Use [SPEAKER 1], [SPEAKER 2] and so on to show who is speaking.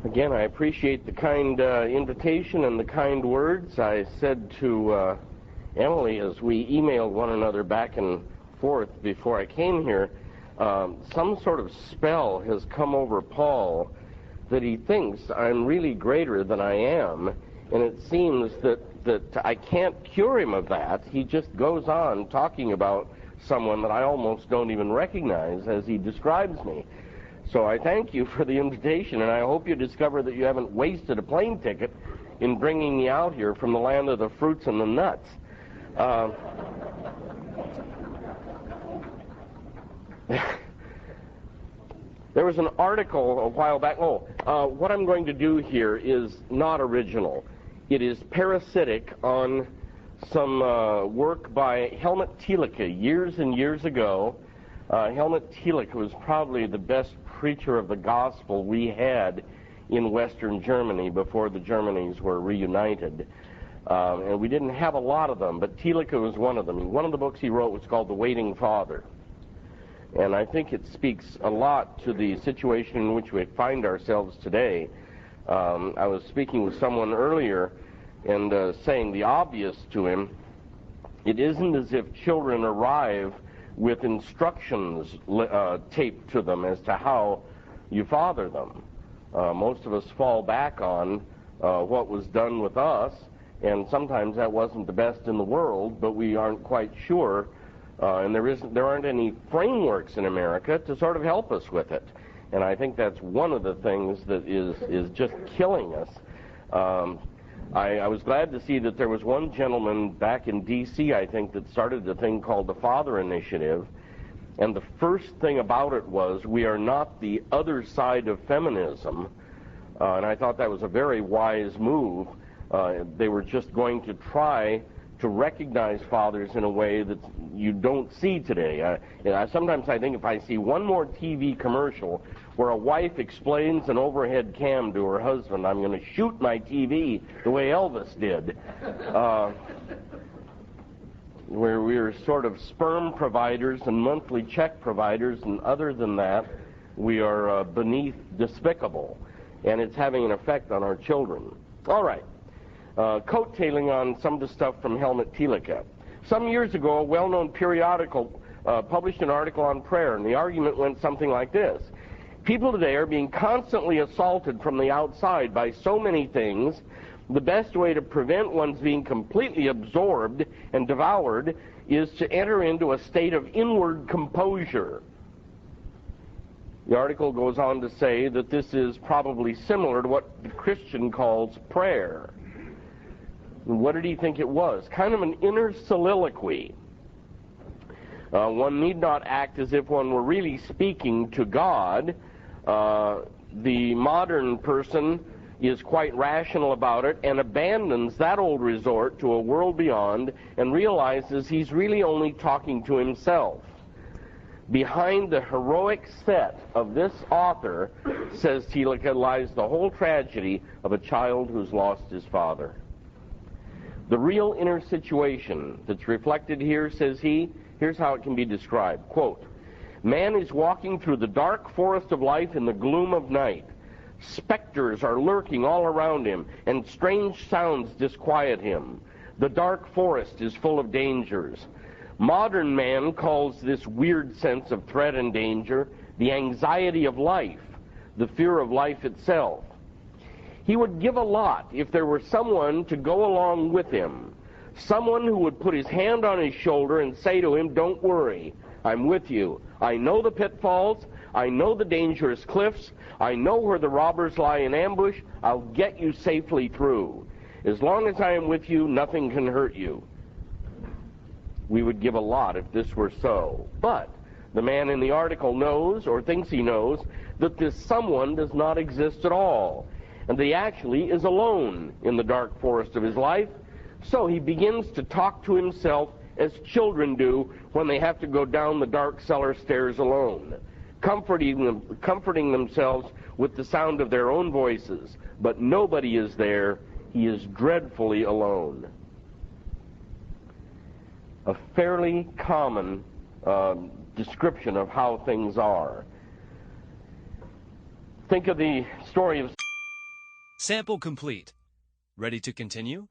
[SPEAKER 1] Again, I appreciate the kind invitation and the kind words. I said to Emily as we emailed one another back and forth before I came here, some sort of spell has come over Paul that he thinks I'm really greater than I am, and it seems that I can't cure him of that. He just goes on talking about someone that I almost don't even recognize as he describes me. So I thank you for the invitation, and I hope you discover that you haven't wasted a plane ticket in bringing me out here from the land of the fruits and the nuts. There was an article a while back. What I'm going to do here is not original. It is parasitic on some work by Helmut Thielicke years and years ago. Helmut Thielicke was probably the best preacher of the gospel we had in Western Germany before the Germanys were reunited. And we didn't have a lot of them, but Thielicke was one of them. One of the books he wrote was called The Waiting Father. And I think it speaks a lot to the situation in which we find ourselves today. I was speaking with someone earlier and saying the obvious to him, it isn't as if children arrive with instructions taped to them as to how you father them. Most of us fall back on what was done with us, and sometimes that wasn't the best in the world, but we aren't quite sure, and there aren't any frameworks in America to sort of help us with it. And I think that's one of the things that is just killing us. I was glad to see that there was one gentleman back in D.C., I think, that started a thing called the Father Initiative, and the first thing about it was, we are not the other side of feminism, and I thought that was a very wise move. They were just going to try to recognize fathers in a way that you don't see today. Sometimes I think if I see one more TV commercial where a wife explains an overhead cam to her husband, I'm going to shoot my TV the way Elvis did. Where we're sort of sperm providers and monthly check providers, and other than that, we are beneath despicable, and it's having an effect on our children. All right. Coattailing on some of the stuff from Helmut Thielicke. Some years ago, a well-known periodical published an article on prayer, and the argument went something like this. People today are being constantly assaulted from the outside by so many things. The best way to prevent one's being completely absorbed and devoured is to enter into a state of inward composure. The article goes on to say that this is probably similar to what the Christian calls prayer. And what did he think it was? Kind of an inner soliloquy. One need not act as if one were really speaking to God. The modern person is quite rational about it and abandons that old resort to a world beyond and realizes he's really only talking to himself. Behind the heroic set of this author, says Thielicke, lies the whole tragedy of a child who's lost his father. The real inner situation that's reflected here, says he, here's how it can be described. Quote, man is walking through the dark forest of life in the gloom of night. Specters are lurking all around him, and strange sounds disquiet him. The dark forest is full of dangers. Modern man calls this weird sense of threat and danger the anxiety of life, the fear of life itself. He would give a lot if there were someone to go along with him, someone who would put his hand on his shoulder and say to him, don't worry, I'm with you. I know the pitfalls. I know the dangerous cliffs. I know where the robbers lie in ambush. I'll get you safely through. As long as I am with you, nothing can hurt you. We would give a lot if this were so. But the man in the article knows, or thinks he knows, that this someone does not exist at all, and that he actually is alone in the dark forest of his life. So he begins to talk to himself as children do when they have to go down the dark cellar stairs alone, comforting themselves with the sound of their own voices. But nobody is there. He is dreadfully alone. A fairly common description of how things are. Think of the story of
[SPEAKER 2] Sample complete. Ready to continue?